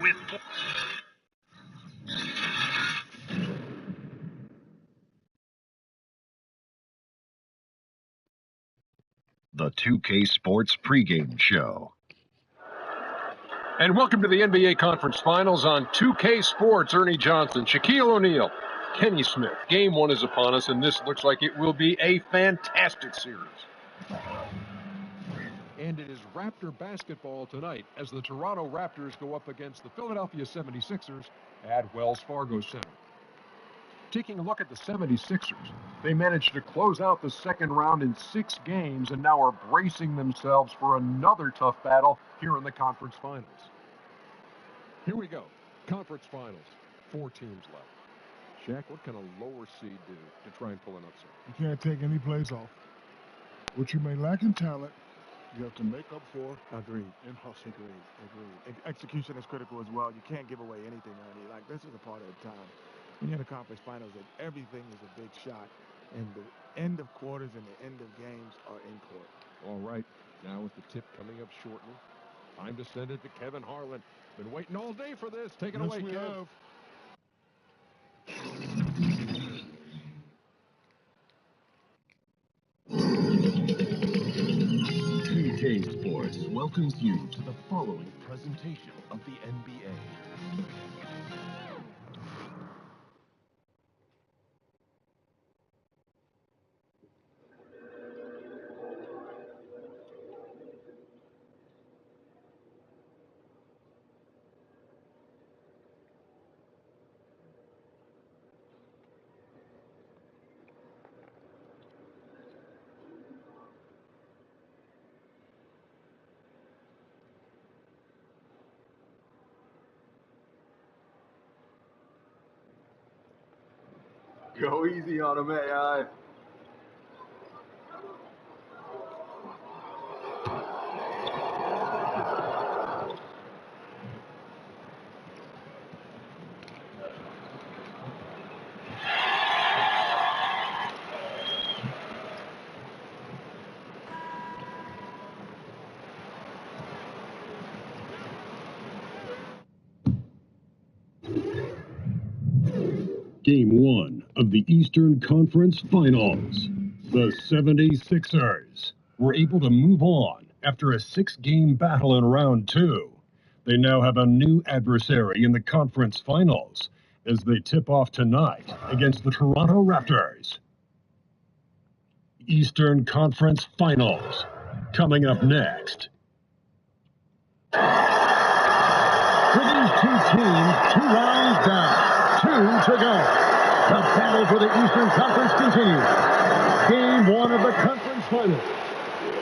with the 2K Sports pregame show. And welcome to the NBA Conference Finals on 2K Sports. Ernie Johnson, Shaquille O'Neal, Kenny Smith. Game one is upon us, and this looks like it will be a fantastic series. And it is Raptor basketball tonight as the Toronto Raptors go up against the Philadelphia 76ers at Wells Fargo Center. Taking a look at the 76ers, they managed to close out the second round in 6 games and now are bracing themselves for another tough battle here in the conference finals. Here we go. Conference finals. 4 teams left. Shaq, what can a lower seed do to try and pull an upset? You can't take any plays off. What you may lack in talent, you have to make up for. Agreed. In hustle. Agreed. Execution is critical as well. You can't give away anything, Ernie. Like, this is a part of the time. When you're in the conference finals, that everything is a big shot, and the end of quarters and the end of games are in court. All right. Now with the tip coming up shortly, time to send it to Kevin Harlan. Been waiting all day for this. Take it away, Kev. 2K Sports welcomes you to the following presentation of the NBA. Go easy on him, AI. Game 1 of the Eastern Conference Finals. The 76ers were able to move on after a 6-game battle in round 2. They now have a new adversary in the conference finals as they tip off tonight against the Toronto Raptors. Eastern Conference Finals coming up next. For these two teams, 2 rounds down. 2 to go. The battle for the Eastern Conference continues. Game 1 of the conference finals.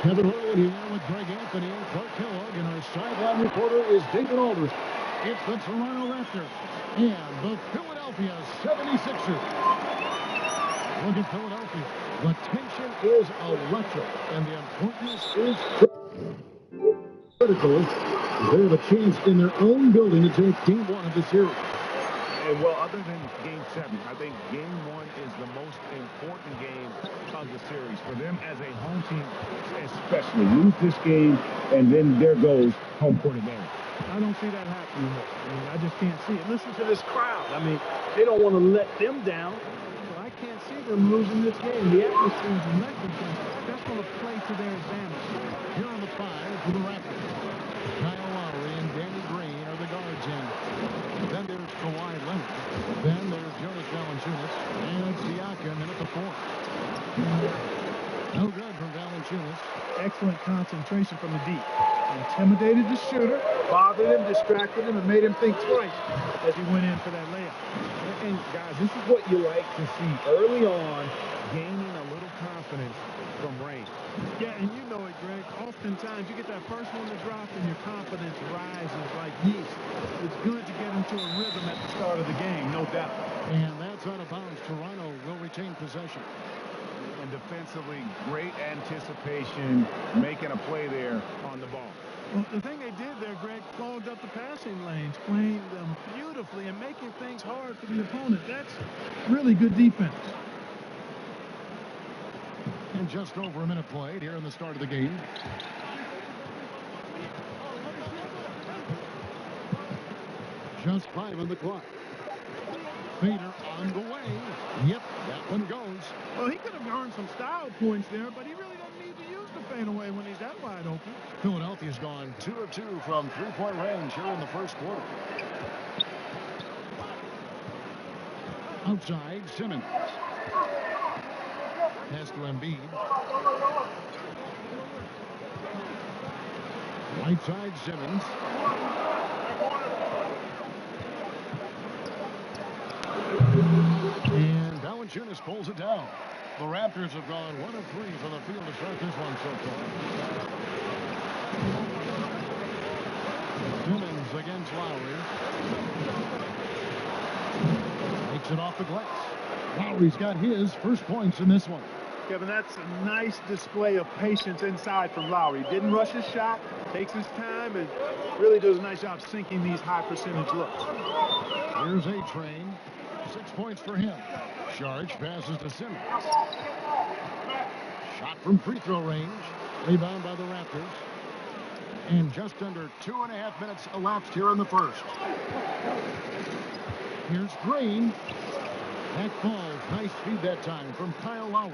Kevin Harlan here with Greg Anthony and Clark Kellogg, and our sideline reporter is David Aldridge. It's the Toronto Raptors and the Philadelphia 76ers. Look at Philadelphia. The tension is electric, and the importance is critical. They have a chance in their own building to take Game 1 of the series. Well, other than Game 7, I think Game 1 is the most important game of the series. For them as a home team, especially, lose this game, and then there goes home court advantage. I don't see that happening. I mean, I just can't see it. Listen to this crowd. I mean, they don't want to let them down. So I can't see them losing this game. The atmosphere is electric. That's going to play to their advantage. Here on the 5 for the Raptors. Kyle Lowry and Danny Green are the guards in. Then there's Kawhi Leonard. Then there's Jonas Valanciunas. And Siakam in at the 4. No good from Valanciunas. Excellent concentration from the deep. Intimidated the shooter, bothered him, distracted him, and made him think twice as he went in for that layup. And guys, this is what you like to see early on, gaining a little confidence from range. Yeah, and you know it, Greg. Oftentimes, you get that first one to drop and your confidence rises like yeast. It's good to get into a rhythm at the start of the game, no doubt. And that's out of bounds. Toronto will retain possession. And defensively, great anticipation, making a play there on the ball. Well, the thing they did there, Greg, clogged up the passing lanes, playing them beautifully and making things hard for the opponent. That's really good defense. And just over a minute played here in the start of the game. Just 5 on the clock. Fader on the way. Yep, that one goes. Well, he could have earned some style points there, but he really doesn't need to use the fadeaway when he's that wide open. Philadelphia's gone 2 of 2 from three-point range here in the first quarter. Outside, Simmons. Pass to Embiid. Right side, Simmons. And Valanciunas pulls it down. The Raptors have gone 1 of 3 from the field to start this one so far. Simmons against Lowry. Takes it off the glass. Lowry's got his first points in this one. Kevin, that's a nice display of patience inside from Lowry. Didn't rush his shot, takes his time, and really does a nice job sinking these high percentage looks. Here's A-Train. 6 points for him. Sharge passes to Simmons. Shot from free throw range. Rebound by the Raptors. And just under 2.5 minutes elapsed here in the first. Here's Green. That falls. Nice feed that time from Kyle Lowry.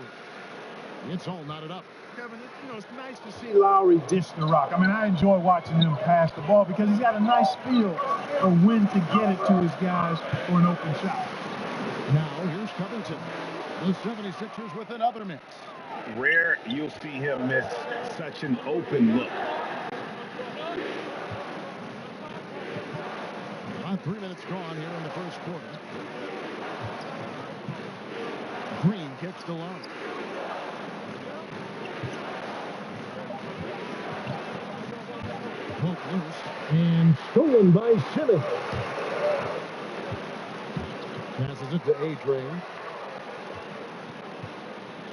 It's all knotted up. Kevin, it's nice to see Lowry dish the rock. I mean, I enjoy watching him pass the ball because he's got a nice feel for when to get it to his guys for an open shot. Now, here's Covington. The 76ers with another miss. Rare you'll see him miss such an open look. About 3 minutes gone here in the first quarter. Green kicks to Lowry. Hook loose and stolen by Simmons. Passes it to A-Train.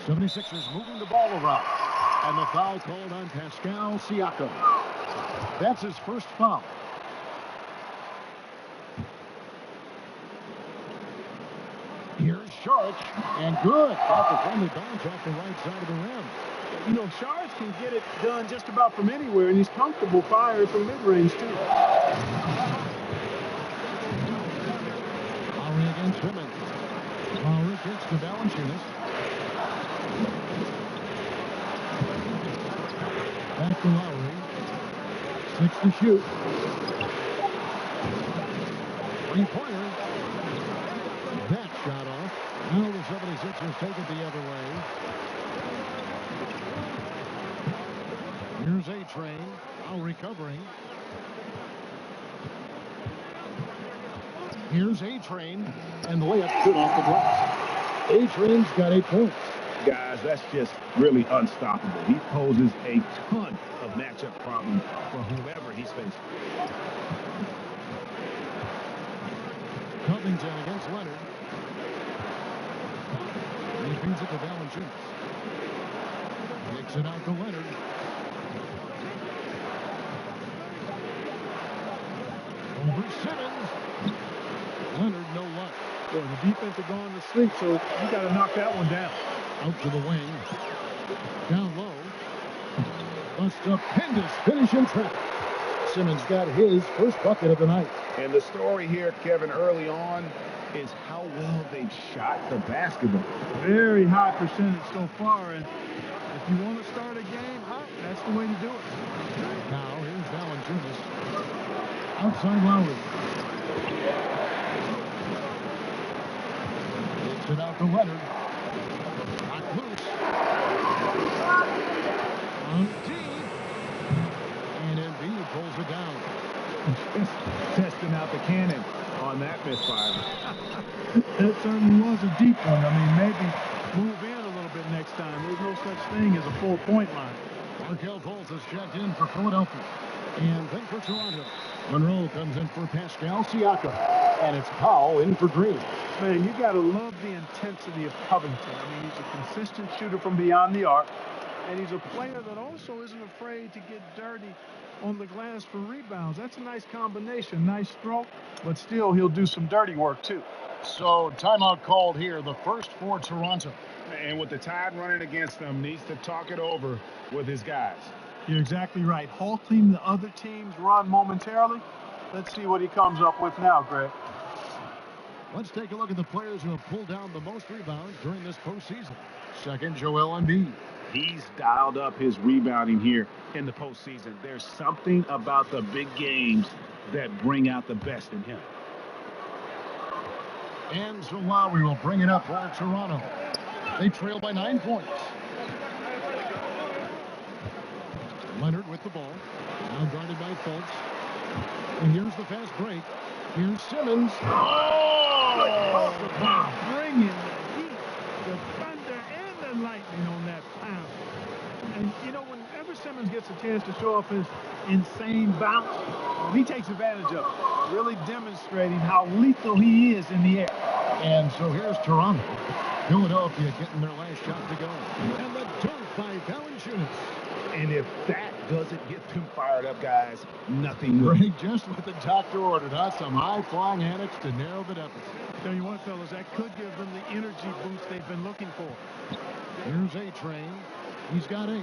76ers moving the ball around. And the foul called on Pascal Siakam. That's his first foul. Here's Sharge. And good. Off the friendly bounce off the right side of the rim. You know, Sharge can get it done just about from anywhere, and he's comfortable firing from mid-range, too. Lowry against Simmons. Lowry kicks to Valanciunas. Back to Lowry. 6 to shoot. Three-pointer. That shot off. Now the 76ers take it the other way. Here's A-Train. Lowry covering. Here's A-Train. And the layup good off the glass. A-Train's got 8 points. Guys, that's just really unstoppable. He poses a ton of matchup problems for whoever he's facing. Covington against Leonard. He feeds it to Valanciunas. Kicks it out to Leonard. Over Simmons. Leonard, no luck. Boy, the defense had gone to sleep, so you got to knock that one down. Out to the wing. Down low. A stupendous finish in traffic. Simmons got his first bucket of the night. And the story here, Kevin, early on is how well they've shot the basketball. Very high percentage so far, and if you want to start a game hot, that's the way to do it. Now here's Valanciunas. Outside Lowry. Takes it out to Leonard. Knocked loose. On deep. And Embiid pulls it down. Just testing out the cannon on that misfire. That certainly was a deep one. I mean, maybe move in a little bit next time. There's no such thing as a 4-point line. Markelle Fultz has checked in for Philadelphia. And then for Toronto. Monroe comes in for Pascal Siakam. And it's Powell in for Green. Man, you got to love the intensity of Covington. I mean, he's a consistent shooter from beyond the arc. And he's a player that also isn't afraid to get dirty on the glass for rebounds. That's a nice combination. Nice stroke, but still he'll do some dirty work too. So timeout called here, the first for Toronto. And with the tide running against them, needs to talk it over with his guys. You're exactly right. Halting the other team's run momentarily, Let's see what he comes up with now, Greg. Let's take a look at the players who have pulled down the most rebounds during this postseason. Second, Joel Embiid. He's dialed up his rebounding here in the postseason. There's something about the big games that bring out the best in him. And so Lowry will bring it up for Toronto. They trail by 9 points. Leonard with the ball. Now guarded by Fultz. And here's the fast break. Here's Simmons. Oh! Bringing the heat, the thunder, and the lightning on that pound. And, you know, whenever Simmons gets a chance to show off his insane bounce, he takes advantage of it, really demonstrating how lethal he is in the air. And so here's Toronto. Philadelphia getting their last shot to go. And the dunk by Valanciunas. And if that doesn't get them fired up, guys, nothing will. Greg, just what the doctor ordered, huh? Some high-flying antics to narrow the deficit. Tell you what, fellas, that could give them the energy boost they've been looking for. Here's A-Train. He's got 8.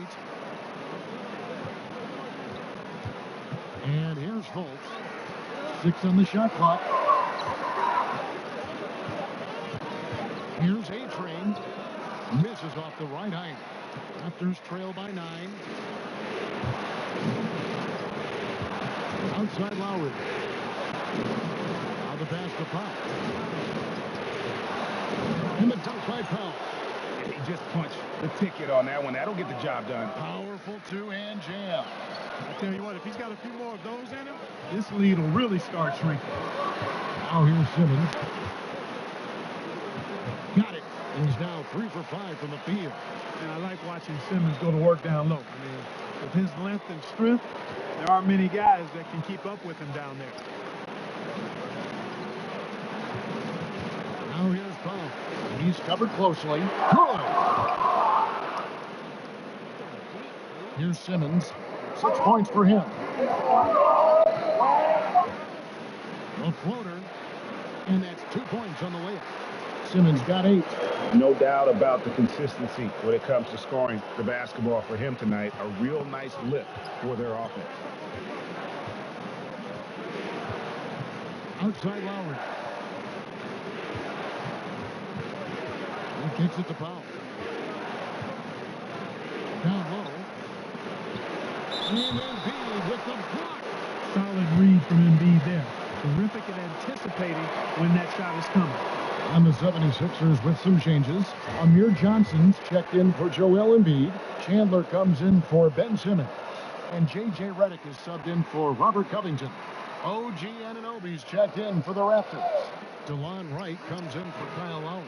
And here's Fultz. 6 on the shot clock. Here's A-Train. Misses off the right height. Raptors trail by 9. Outside Lowry. Now the pass to Powell. And the dunk by Powell. He just punched the ticket on that one. That'll get the job done. Powerful two-hand jam. I tell you what, if he's got a few more of those in him, this lead will really start shrinking. Now here's Simmons. Got it. He's now 3 for 5 from the field. And I like watching Simmons go to work down low. I mean, with his length and strength, there aren't many guys that can keep up with him down there. Now here's Powell. He's covered closely. Good. Here's Simmons. 6 points for him. A floater. And that's 2 points on the layup. Simmons got 8. No doubt about the consistency when it comes to scoring the basketball for him tonight. A real nice lift for their offense. Outside Lowry. He kicks it to Powell. Down low. And Embiid with the block. Solid read from Embiid there. Terrific at anticipating when that shot is coming. And the 76ers with some changes. Amir Johnson's checked in for Joel Embiid. Chandler comes in for Ben Simmons. And J.J. Redick is subbed in for Robert Covington. OG Anunoby's checked in for the Raptors. DeLon Wright comes in for Kyle Lowry.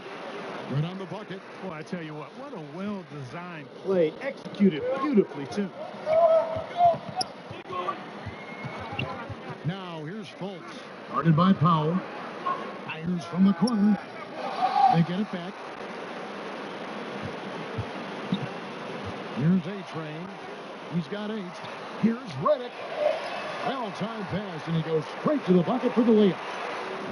Right on the bucket. Boy, I tell you what a well-designed play. Executed beautifully, too. Now here's Fultz. Guarded by Powell. Fires from the corner. They get it back. Here's A-Train. He's got 8. Here's Redick. Well-timed pass, and he goes straight to the bucket for the layup.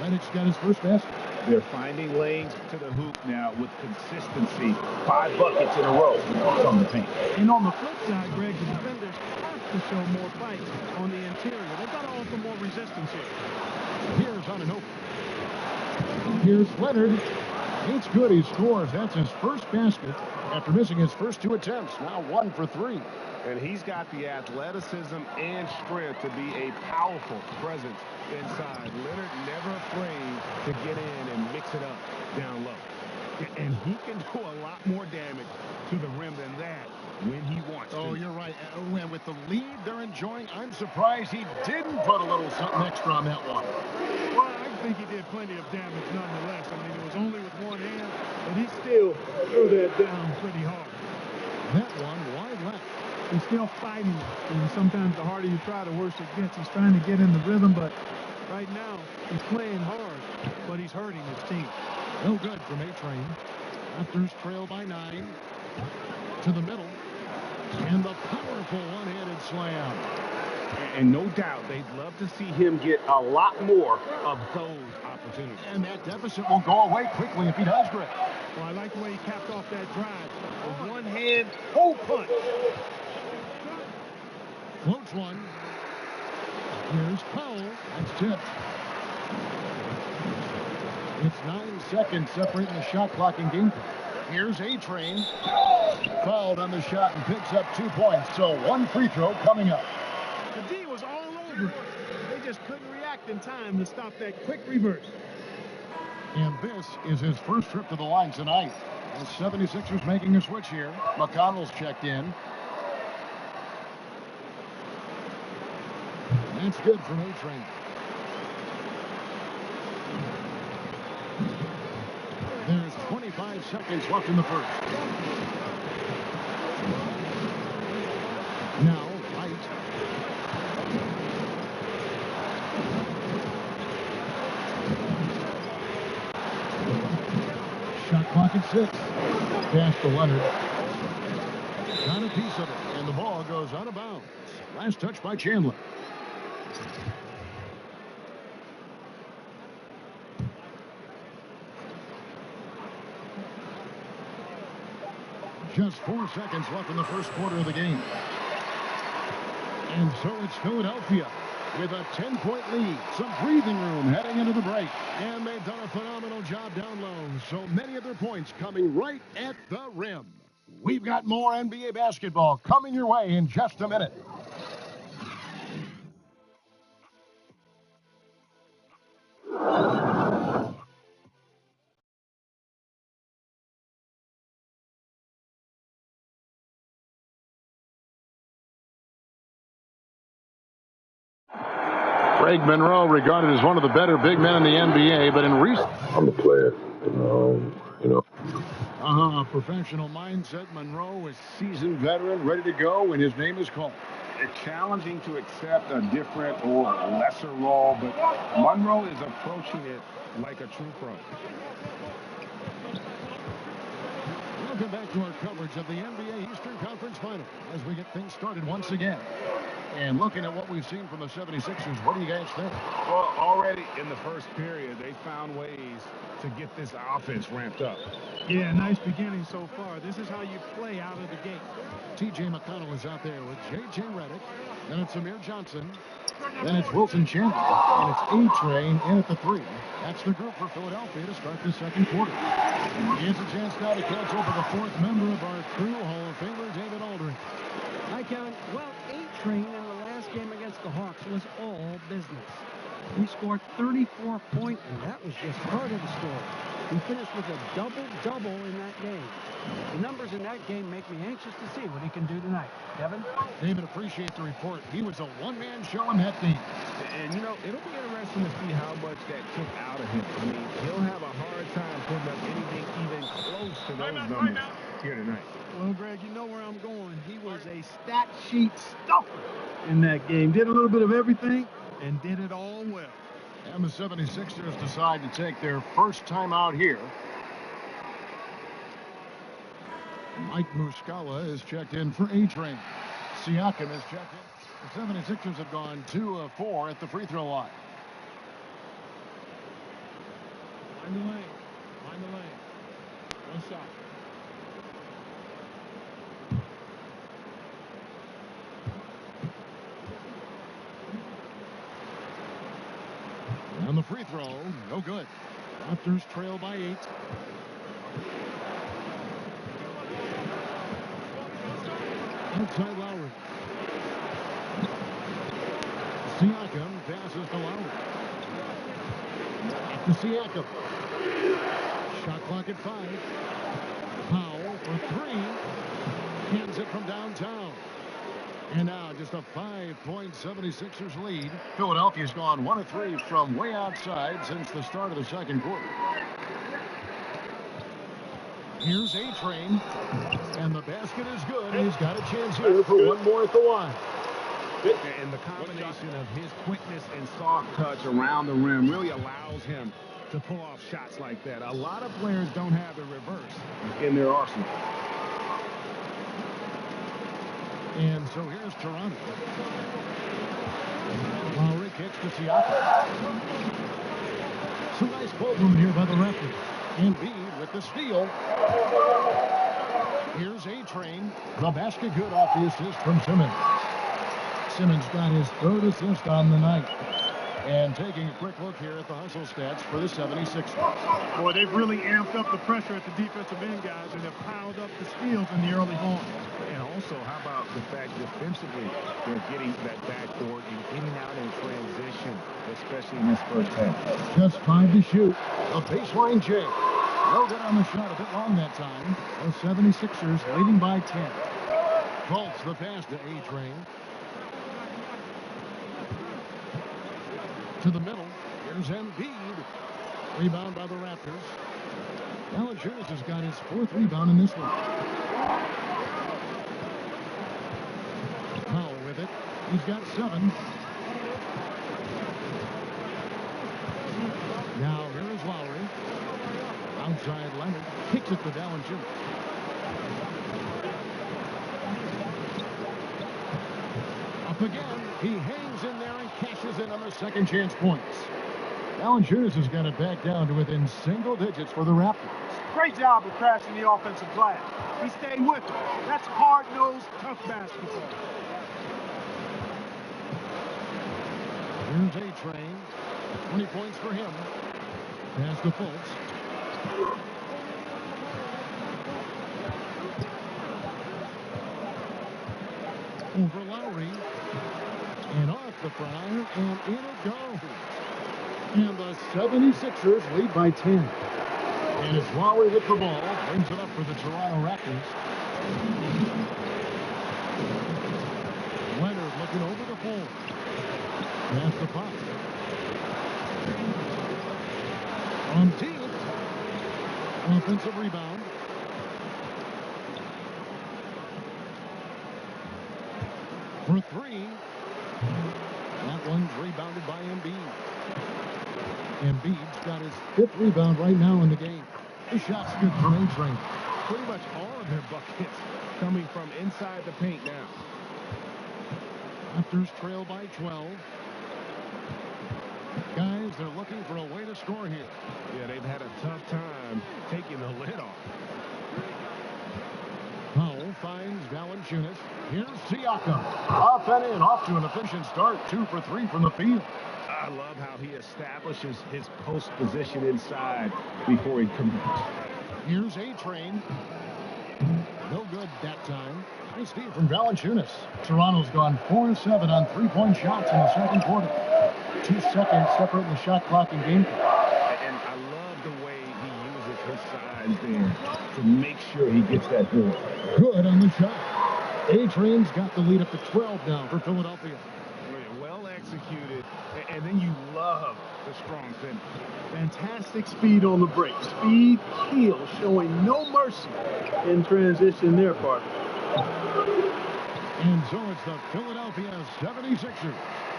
Redick's got his first basket. They're finding lanes to the hoop now with consistency. 5 buckets in a row from the paint. And on the flip side, Greg, the defenders have to show more fight on the interior. They've got to offer more resistance here. Here's Anunoby. Here's Leonard. It's good. He scores. That's his first basket after missing his first 2 attempts. Now 1 for 3. And he's got the athleticism and strength to be a powerful presence inside. Leonard never afraid to get in and mix it up down low. And he can do a lot more damage to the rim than that when he wants to. Oh, you're right. And with the lead they're enjoying, I'm surprised he didn't put a little something extra on that one. Well, I think he did plenty of damage nonetheless. I mean, it was only with one hand, but he still threw that down pretty hard. That one wide left. He's still fighting, and sometimes the harder you try, the worse it gets. He's trying to get in the rhythm, but right now he's playing hard, but he's hurting his team. No good from A-Train. Raptors trail by 9. To the middle. And the powerful one-handed slam. And no doubt they'd love to see him get a lot more of those opportunities. And that deficit will go away quickly if he does, Greg. Well, I like the way he capped off that drive. A one-hand hole punch. Floats one. Here's Powell. That's tipped. It's 9 seconds separating the shot clock and game clock. Here's A-Train. Fouled on the shot and picks up 2 points. So one free throw coming up. The D was all over it. They just couldn't react in time to stop that quick reverse. And this is his first trip to the line tonight. The 76ers making a switch here. McConnell's checked in. That's good from A-Train. There's 25 seconds left in the first. Now, Wright. Shot clock at 6. Pass to Leonard. Got a piece of it, and the ball goes out of bounds. Last touch by Chandler. Just 4 seconds left in the first quarter of the game. And so it's Philadelphia with a 10-point lead. Some breathing room heading into the break. And they've done a phenomenal job down low. So many of their points coming right at the rim. We've got more NBA basketball coming your way in just a minute. Greg Monroe regarded as one of the better big men in the NBA, but in recent... I'm a player, Professional mindset. Monroe is seasoned veteran, ready to go, and his name is called. It's challenging to accept a different or lesser role, but Monroe is approaching it like a true pro. Welcome back to our coverage of the NBA Eastern Conference Final as we get things started once again. And looking at what we've seen from the 76ers, what do you guys think? Well, already in the first period, they found ways to get this offense ramped up. Yeah, nice beginning so far. This is how you play out of the gate. T.J. McConnell is out there with J.J. Redick. Then it's Amir Johnson. Then it's Wilson Chandler. And it's A-Train in at the 3. That's the group for Philadelphia to start the second quarter. Here's a chance now to catch up with the 4th member of our crew, Hall of Famer David Aldridge. Hi, Kevin. Well, A-Train in the last game against the Hawks was all business. He scored 34 points, and that was just part of the story. He finished with a double-double in that game. The numbers in that game make me anxious to see what he can do tonight. Kevin? David, appreciate the report. He was a one-man show in that team. And, it'll be interesting to see how much that took out of him. I mean, he'll have a hard time putting up anything even close to those numbers here tonight. Well, Greg, you know where I'm going. He was a stat sheet stuffer in that game. Did a little bit of everything and did it all well. And the 76ers decide to take their first time out here. Mike Muscala is checked in for A-Train. Siakam is checked in. The 76ers have gone 2 of 4 at the free throw line. Find the lane. One shot. On the free throw, no good. Raptors trail by 8. Outside Lowry. Siakam passes to Lowry. To Siakam. Shot clock at 5. Powell for 3. Hands it from downtown. And now just a 5-point 76ers lead. Philadelphia's gone 1 of 3 from way outside since the start of the second quarter. Here's A-Train. And the basket is good. He's got a chance here for one more at the line. And the combination of his quickness and soft touch around the rim really allows him to pull off shots like that. A lot of players don't have the reverse in their arsenal. And so here's Toronto. Lowry kicks to Siakam. Some nice ball movement here by the Raptors. Embiid with the steal. Here's A-Train. The basket good off the assist from Simmons. Simmons got his third assist on the night. And taking a quick look here at the hustle stats for the 76ers. Boy, they've really amped up the pressure at the defensive end, guys, and have piled up the steals in the early going. And also, how about the fact defensively, they're getting that backboard and getting out in transition, especially in this first half. Just 5 to shoot. A baseline J. No good on the shot, a bit long that time. The 76ers leading by 10. Fultz the pass to A-Train. To the middle. Here's Embiid. Rebound by the Raptors. Valanciunas has got his 4th rebound in this one. Powell with it. He's got 7. Now here is Lowry. Outside Leonard. Kicks it to Valanciunas. Up again. He hangs in there and cashes in on the second chance points. Valanciunas has got it back down to within single digits for the Raptors. Great job of crashing the offensive glass. He stayed with him. That's hard-nosed, tough basketball. Here's A-Train. 20 points for him. Pass to Fultz. Over Lowry. And off the foul, and in it goes. And the 76ers lead by 10. And it's Lowry with the ball. Brings it up for the Toronto Raptors. Leonard looking over the floor. Pass the puck. On deep. Offensive rebound. For 3. That one's rebounded by Embiid. Embiid's got his 5th rebound right now in the game. The shot's good from A-Train. Pretty much all of their buckets coming from inside the paint now. Raptors trail by 12. Guys, they're looking for a way to score here. Yeah, they've had a tough time taking the lid off. Powell finds Valanciunas. Here's Siakam. Off and in, off to an efficient start. 2 for 3 from the field. I love how he establishes his post position inside before he commits. Here's A-Train. No good that time. Nice feed from Valanciunas. Toronto's gone 4-7 on 3-point shots in the second quarter. 2 seconds separating the shot clock and game clock. And I love the way he uses his size there to make sure he gets that board. Good on the shot. A-Train's got the lead up to 12 now for Philadelphia. Well executed, and then you love the strong finish. Fantastic speed on the break. Speed, heel, showing no mercy in transition there, partner. And so it's the Philadelphia 76ers.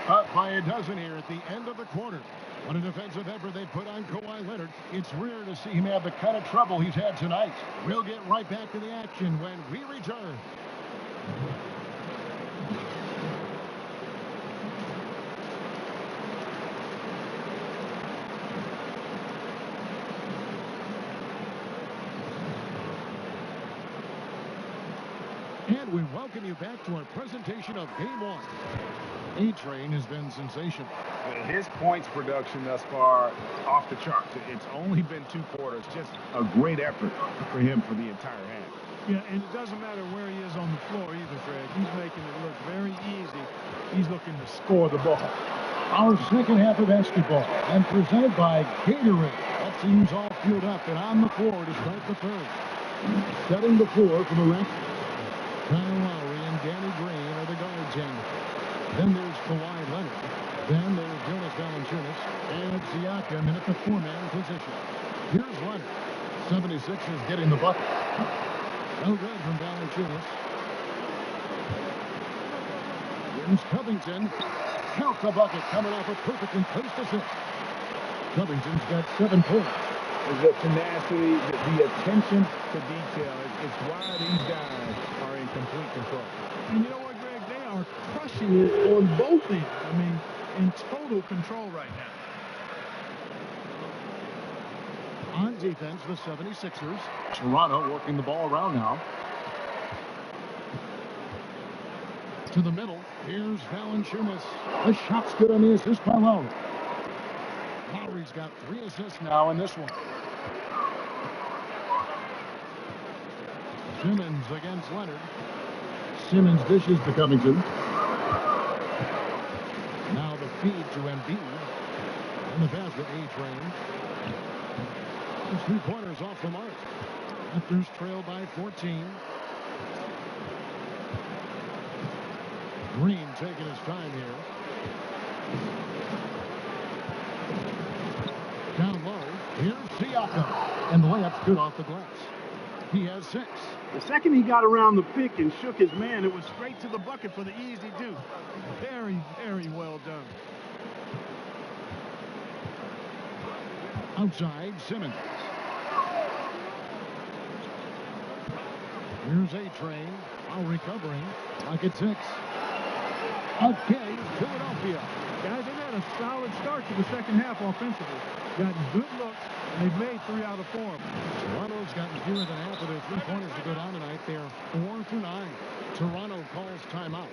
Up by a dozen here at the end of the quarter. What a defensive effort they put on Kawhi Leonard. It's rare to see him have the kind of trouble he's had tonight. We'll get right back to the action when we return. And we welcome you back to our presentation of Game 1. A-Train has been sensational. His points production thus far off the charts. It's only been 2 quarters. Just a great effort for him for the entire half. Yeah, and it doesn't matter where he is on the floor either, Fred. He's making it look very easy. He's looking to score the ball. Our second half of basketball, and presented by Gatorade. That team's all fueled up and on the floor to start the third. Setting the floor for the Raptors. Kyle Lowry and Danny Green are the guards in. Then there's Kawhi Leonard. Then there's Jonas Valanciunas and Siakam in at the 4-man position. Here's Leonard. 76ers getting the bucket. No good from Valanciunas. Here's Covington. Count the bucket coming off a perfectly placed assist. Covington's got 7 points. The tenacity, the attention to detail. It's why these guys are in complete control. And you know what, Greg? They are crushing it on both ends. I mean, in total control right now. On defense, the 76ers. Toronto working the ball around now. To the middle. Here's Valanciunas. The shot's good on the assist by Lowry. Lowry's got 3 assists now in this one. Simmons against Leonard. Simmons dishes to Covington. Now the feed to Embiid. And the pass to A-Train. His 3-pointers off the mark. Raptors trail by 14. Green taking his time here. Down low. Here's Siakam. And the layup's good off the glass. He has 6. The second he got around the pick and shook his man, it was straight to the bucket for the easy deuce. Very, very well done. Outside, Simmons. Here's A-Train. Lowry covering. Rocket 6. Again, Philadelphia. Guys, they've had a solid start to the second half offensively. Got good looks, and they've made 3 out of 4 of them. Toronto's gotten fewer than half of their 3-pointers to go down tonight. They're 4 for 9. Toronto calls timeout.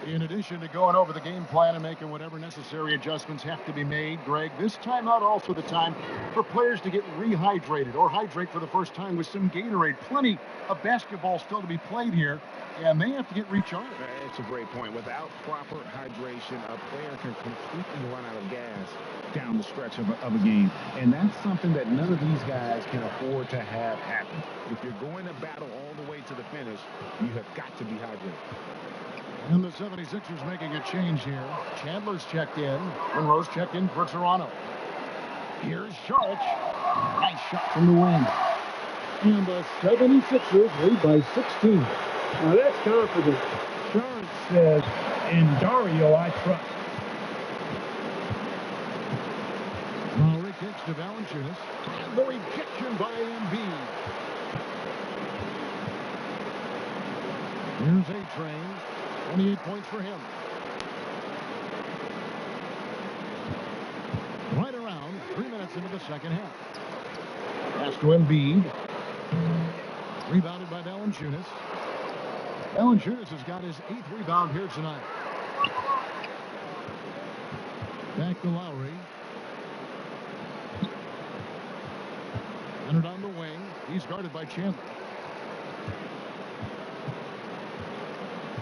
In addition to going over the game plan and making whatever necessary adjustments have to be made, Greg, this timeout also the time for players to get rehydrated or hydrate for the first time with some Gatorade. Plenty of basketball still to be played here, and they have to get recharged. That's a great point. Without proper hydration, a player can completely run out of gas down the stretch of a game. And that's something that none of these guys can afford to have happen. If you're going to battle all the way to the finish, you have got to be hydrated. And the 76ers making a change here. Chandler's checked in. Monroe's checked in for Toronto. Here's Sharch. Nice shot from the wing. And the 76ers lead by 16. Now that's confidence. Sharch says, "In Dario, I trust." Lowry kicks to Valanciunas. And the rejection by Embiid. Here's A-Train. 28 points for him. Right around 3 minutes into the second half. Pass to Embiid. Rebounded by Valanciunas. Valanciunas has got his 8th rebound here tonight. Back to Lowry. Leonard on the wing. He's guarded by Chandler.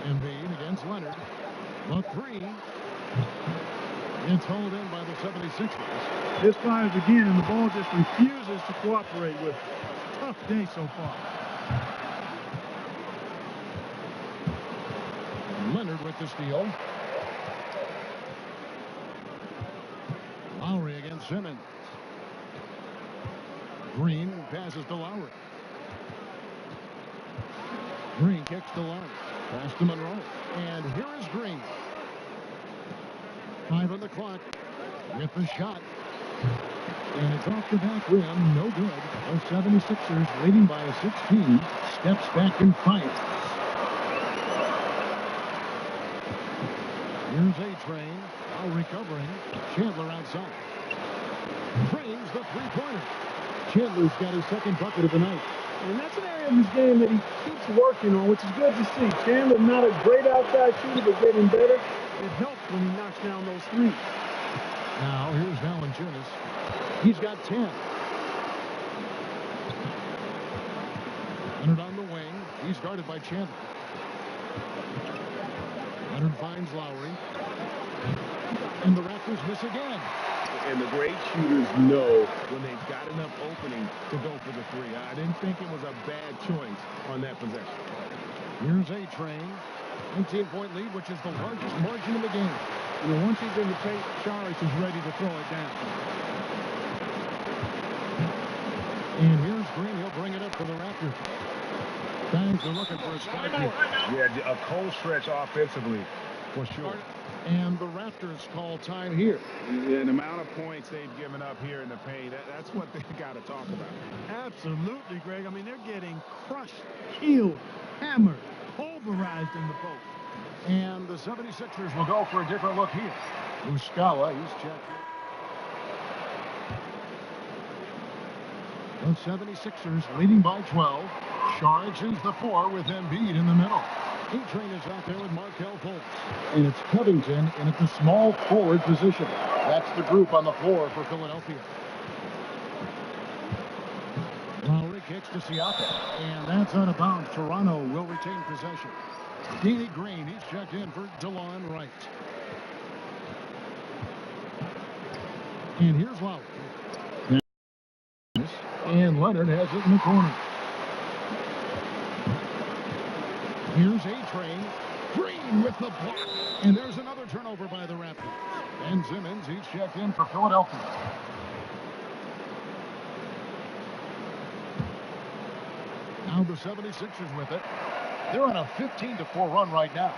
Embiid against Leonard. The 3. It's hauled in by the 76ers. This fires again, and the ball just refuses to cooperate with it. Tough day so far. Leonard with the steal. Lowry against Simmons. Green passes to Lowry. Green kicks to Lowry. Pass to Monroe. And here is Green. 5 on the clock with the shot. And it's off the back rim. No good. The 76ers leading by a 16. Steps back and fights. Here's A-Train. Now recovering. Chandler outside. Brings the 3-pointer. Chandler's got his 2nd bucket of the night. And that's an area of his game that he keeps working on, which is good to see. Chandler, not a great outside shooter, but getting better. It helps when he knocks down those 3s. Now, here's Valanciunas. He's got 10. Leonard on the wing. He's guarded by Chandler. Leonard finds Lowry. And the Raptors miss again. And the great shooters know when they've got enough opening to go for the 3. I didn't think it was a bad choice on that possession. Here's A-Train. 19-point lead, which is the largest margin in the game. And once he's in the paint, Sharch is ready to throw it down. And here's Green. He'll bring it up for the Raptors. Thanks for looking for a spark here. Yeah, a cold stretch offensively, for sure. And the Raptors call time here. Yeah, the amount of points they've given up here in the paint, that's what they've got to talk about. Absolutely, Greg. I mean, they're getting crushed, killed, hammered, pulverized in the post. And the 76ers will go for a different look here. Muscala, he's checked. The 76ers leading by 12. Sharch is the 4 with Embiid in the middle. E-Train is out there with Markel Fultz. And it's Covington in at the small forward position. That's the group on the floor for Philadelphia. Lowry kicks to Siakam. And that's out of bounds. Toronto will retain possession. Danny Green, he's checked in for DeLon Wright. And here's Lowry. And Leonard has it in the corner. Here's A-Train. Green with the block. And there's another turnover by the Raptors. Ben Simmons, he's checked in for Philadelphia. Now the 76ers with it. They're on a 15-4 run right now.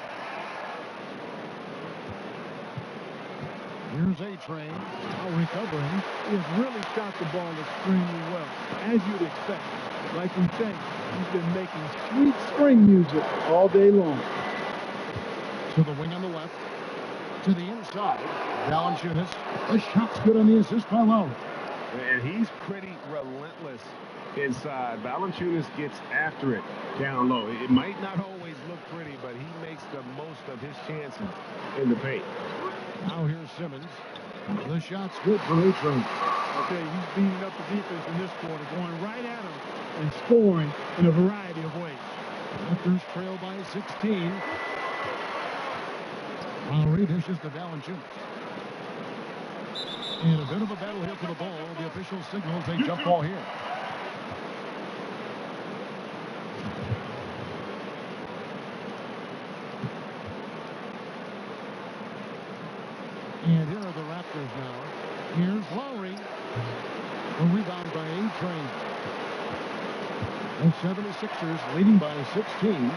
Here's A-Train. Now recovering. He has really shot the ball extremely well, as you'd expect. Like we say, he's been making sweet string music all day long. To the wing on the left. To the inside. Valanciunas. The shot's good on the assist by Lowry. And he's pretty relentless inside. Valanciunas gets after it down low. It might not always look pretty, but he makes the most of his chances in the paint. Now here's Simmons. The shot's good for A-Train. Okay, he's beating up the defense in this quarter, going right at him and scoring in a variety of ways. Raptors trail by 16. Lowry dishes to Valanciunas. And a bit of a battle here for the ball. The official signals a jump ball here. And here are the Raptors now. Here's Lowry. A rebound by A-Train. The 76ers leading by 16.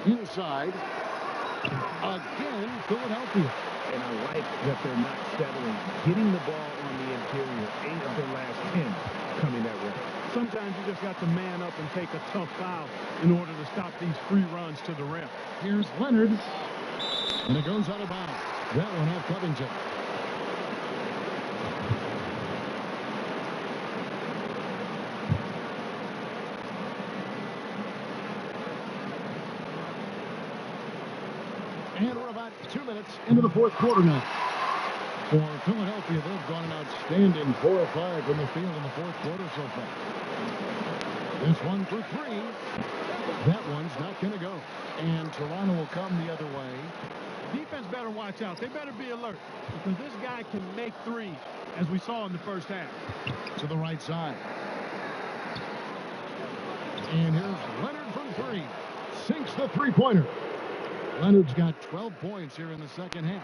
Inside. Again, Philadelphia. And I like that they're not settling. Getting the ball on the interior. 8 of their last 10 coming that way. Sometimes you just got to man up and take a tough foul in order to stop these free runs to the rim. Here's Leonard. And it goes out of bounds. That one off Covington. And we're about 2 minutes into the fourth quarter now. For Philadelphia, they've gone an outstanding 4 of 5 from the field in the fourth quarter so far. This one for 3. That one's not going to go. And Toronto will come the other way. Defense better watch out. They better be alert because this guy can make threes, as we saw in the first half. To the right side. And here's Leonard from 3. Sinks the three-pointer. Leonard's got 12 points here in the second half.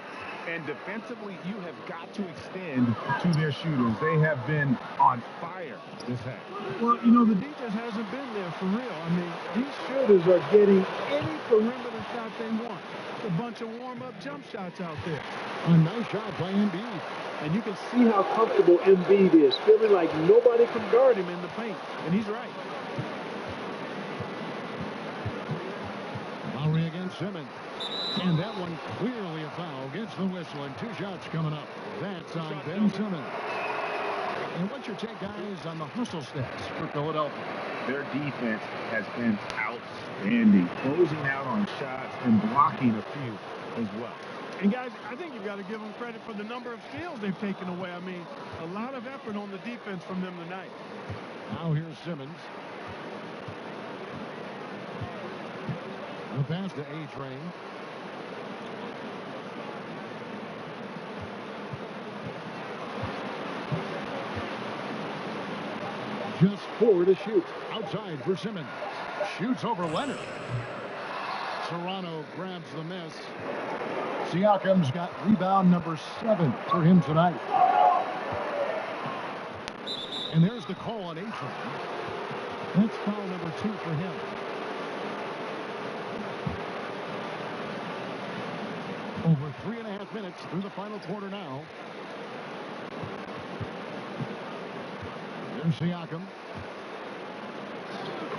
And defensively, you have got to extend to their shooters. They have been on fire this half. Well, you know, the defense hasn't been there for real. I mean, these shooters are getting any perimeter shot they want. It's a bunch of warm-up jump shots out there. A nice shot by Embiid. And you can see how comfortable Embiid is, feeling like nobody can guard him in the paint. And he's right. Lowry against Simmons. And that one clearly a foul. Gets the whistle and 2 shots coming up. That's on Ben Simmons. And what's your take, guys, on the hustle stats for Philadelphia? Their defense has been outstanding, closing out on shots and blocking a few as well. And, guys, I think you've got to give them credit for the number of steals they've taken away. I mean, a lot of effort on the defense from them tonight. Now here's Simmons. The pass to A-Train. Just 4 to shoot. Outside for Simmons. Shoots over Leonard. Toronto grabs the miss. Siakam's got rebound number 7 for him tonight. And there's the call on A-Train. That's foul number 2 for him. Over 3.5 minutes through the final quarter now. There's Siakam.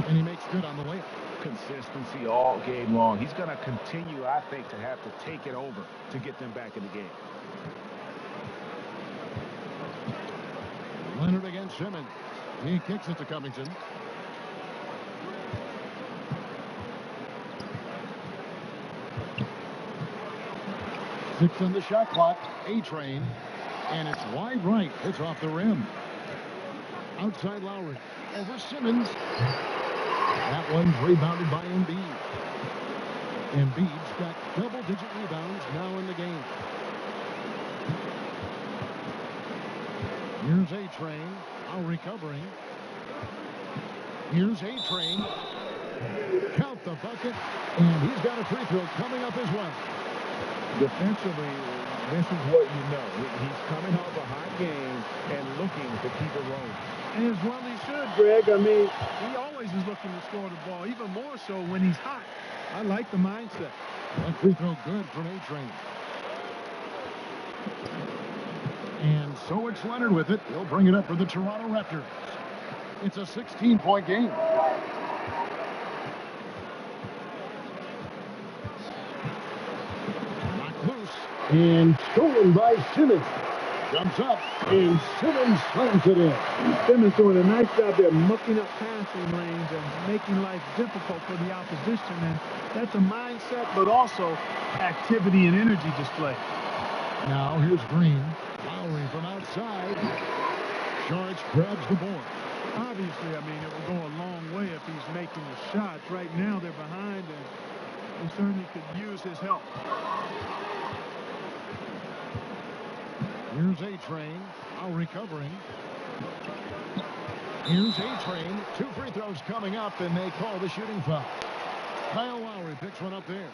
And he makes good on the layup. Consistency all game long. He's going to continue, I think, to have to take it over to get them back in the game. Leonard against Simmons. He kicks it to Covington. Six on the shot clock. A-Train. And it's wide right. It's off the rim. Outside Lowry. Over Simmons. That one's rebounded by Embiid. Embiid's got double-digit rebounds now in the game. Here's A-Train. Lowry covering. Here's A-Train. Count the bucket. And he's got a free throw coming up as well. Defensively, this is what you know. He's coming off a hot game and looking to keep it rolling. And as well he should, Greg. I mean, he always is looking to score the ball, even more so when he's hot. I like the mindset. That free throw good from A-Train. And so it's Leonard with it. He'll bring it up for the Toronto Raptors. It's a 16-point game. Knocked loose. And stolen by Simmons. Jumps up. And Simmons slams it in. Simmons doing a nice job there, mucking up passing lanes and making life difficult for the opposition. And that's a mindset, but also activity and energy display. Now here's Green. Lowry from outside. George grabs the board. Obviously, I mean, it will go a long way if he's making the shots. Right now, they're behind, and he certainly could use his help. Here's A-Train. Lowry covering. Here's A-Train. Two free throws coming up, and they call the shooting foul. Kyle Lowry picks one up there.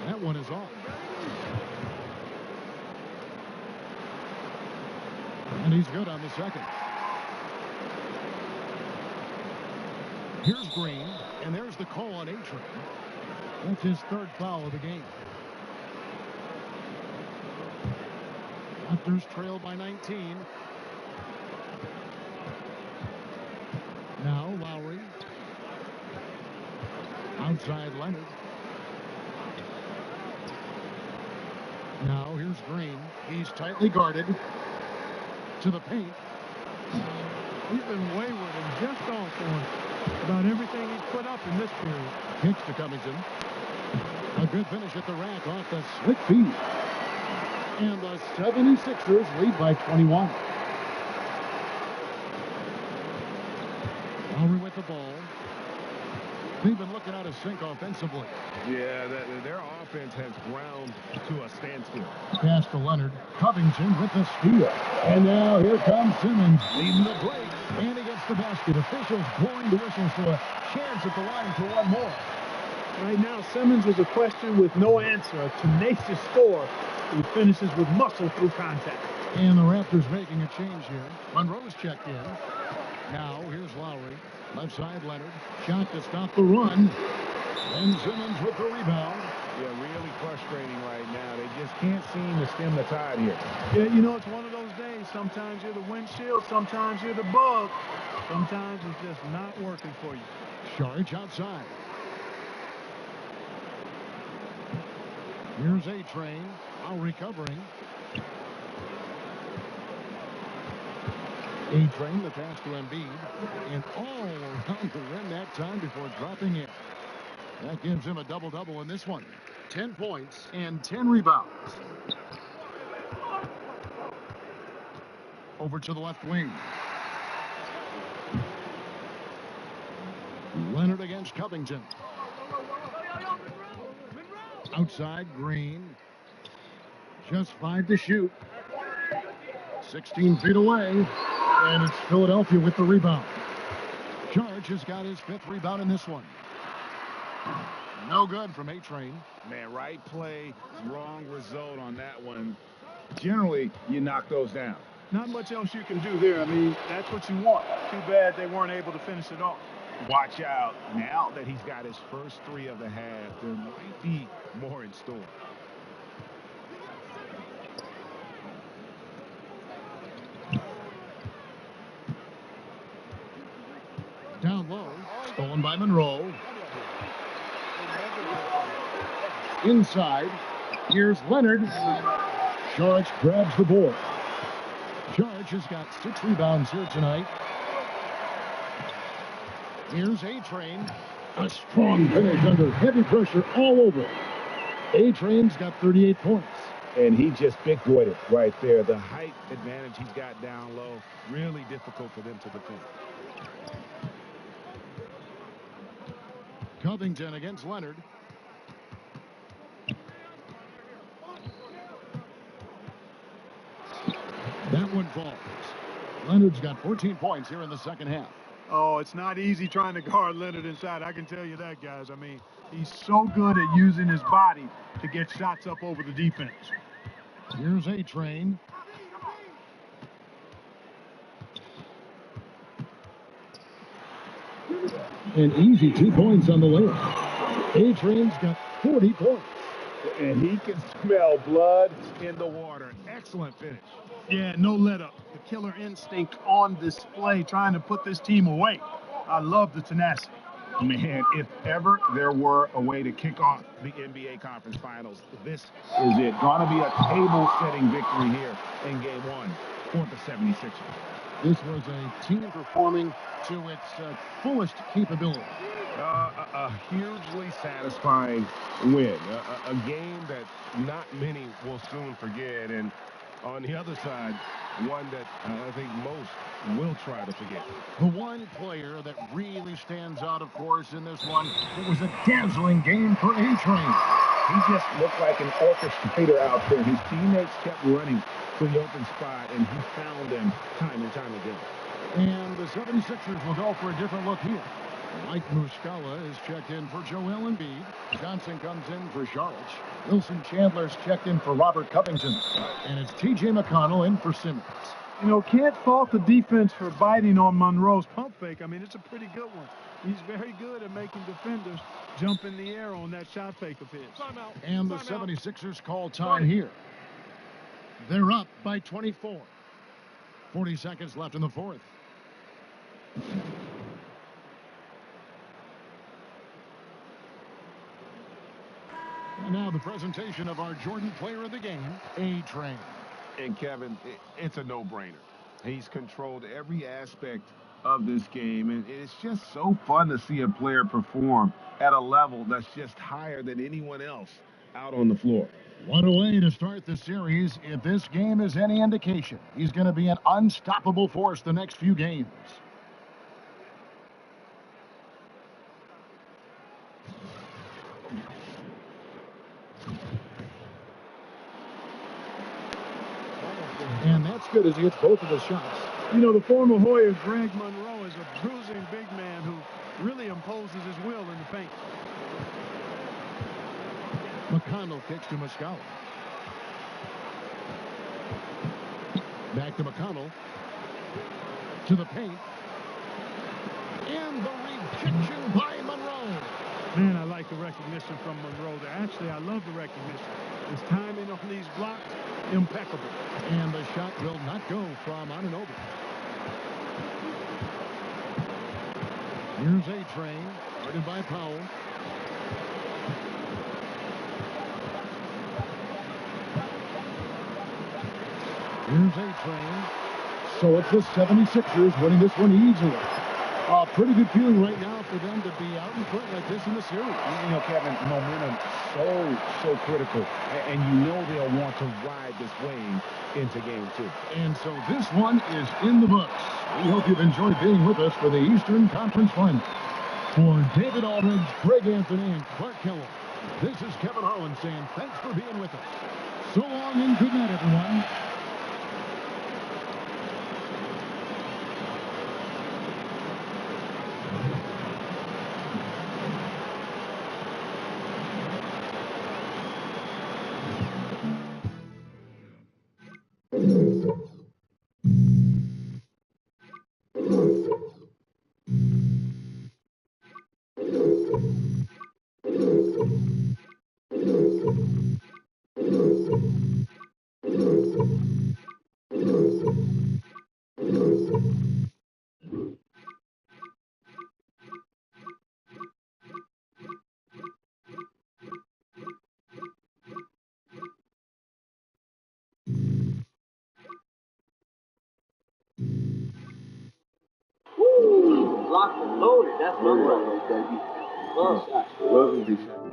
That one is off. And he's good on the second. Here's Green, and there's the call on A-Train. That's his third foul of the game. Raptors trail by 19. Now Lowry. Outside Leonard. Now here's Green. He's tightly guarded. To the paint. He's been wayward and just off on about everything he's put up in this period. Kicks to Covington. A good finish at the rack off the slick feed. And the 76ers lead by 21. Lowry with the ball. They've been looking out of sync offensively. Yeah, their offense has ground to a standstill. Pass to Leonard. Covington with the steal. And now here comes Simmons leading the break. And he gets the basket. Officials blowing the whistle for a chance at the line for one more. Right now, Simmons was a question with no answer. A tenacious score. He finishes with muscle through contact. And the Raptors making a change here. Monroe's checked in. Now here's Lowry. Left side Leonard. Shot to stop the run. And Simmons with the rebound. Yeah, really frustrating right now. They just can't seem to stem the tide here. Yeah, you know, it's one of those days. Sometimes you're the windshield. Sometimes you're the bug. Sometimes it's just not working for you. Charge outside. Here's A-Train. Lowry covering. A-Train, the pass to Embiid. And all around the rim that time before dropping in. That gives him a double-double in this one. 10 points and 10 rebounds. Over to the left wing. Leonard against Covington. Outside, Green. Just 5 to shoot. 16 feet away. And it's Philadelphia with the rebound. George has got his 5th rebound in this one. No good from A-Train. Man, right play, wrong result on that one. Generally, you knock those down. Not much else you can do there. I mean, that's what you want. Too bad they weren't able to finish it off. Watch out. Now that he's got his first 3 of the half, there might be more in store. Down low. Stolen by Monroe. Inside, here's Leonard. Sharch grabs the board. Sharch has got 6 rebounds here tonight. Here's A-Train. A strong finish under heavy pressure all over. A-Train's got 38 points. And he just big boyed it right there. The height advantage he's got down low, really difficult for them to defend. Covington against Leonard. That one falls. Leonard's got 14 points here in the second half. Oh, it's not easy trying to guard Leonard inside. I can tell you that, guys. I mean, he's so good at using his body to get shots up over the defense. Here's A-Train. An easy 2 points on the layup. A-Train's got 40 points. And he can smell blood in the water. Excellent finish. Yeah, no let up. The killer instinct on display, trying to put this team away. I love the tenacity. Man, if ever there were a way to kick off the NBA Conference Finals, this is it. Going to be a table-setting victory here in Game 1 for the 76ers. This was a team performing to its fullest capability. A hugely satisfying win. A game that not many will soon forget. And on the other side, one that I think most will try to forget. The one player that really stands out, of course, in this one, it was a dazzling game for A-Train. He just looked like an orchestrator out there. His teammates kept running to the open spot, and he found them time and time again. And the 76ers will go for a different look here. Mike Muscala is checked in for Joel Embiid. Johnson comes in for Sharch. Wilson Chandler's checked in for Robert Covington. And it's T.J. McConnell in for Simmons. You know, can't fault the defense for biting on Monroe's pump fake. I mean, it's a pretty good one. He's very good at making defenders jump in the air on that shot fake of his. And the 76ers call time here. They're up by 24. 40 seconds left in the fourth. And now the presentation of our Jordan player of the game, A-Train. And Kevin, it's a no-brainer. He's controlled every aspect of this game, and it's just so fun to see a player perform at a level that's just higher than anyone else out on the floor. What a way to start the series. If this game is any indication, he's going to be an unstoppable force the next few games. And that's good as he hits both of his shots. You know, the former Hoyas, Greg Monroe, is a bruising big man who really imposes his will in the paint. McConnell kicks to Muscala. Back to McConnell. To the paint. And the rejection by Monroe. Man, I like the recognition from Monroe there. Actually, I love the recognition. His timing on these blocks, impeccable. And the shot will not go from Anunoby. Here's A-Train, guarded by Powell. Here's A-Train. So it's the 76ers winning this one easily. A pretty good feeling right now for them to be out in front like this in the series. You know, Kevin, momentum so critical. And you know they'll want to ride this wave into Game 2. And so this one is in the books. We hope you've enjoyed being with us for the Eastern Conference Final. For David Aldridge, Greg Anthony, and Clark Kellogg, this is Kevin Harlan saying thanks for being with us. So long and good night, everyone. locked and loaded. That's what I'm talking about. Love him defense.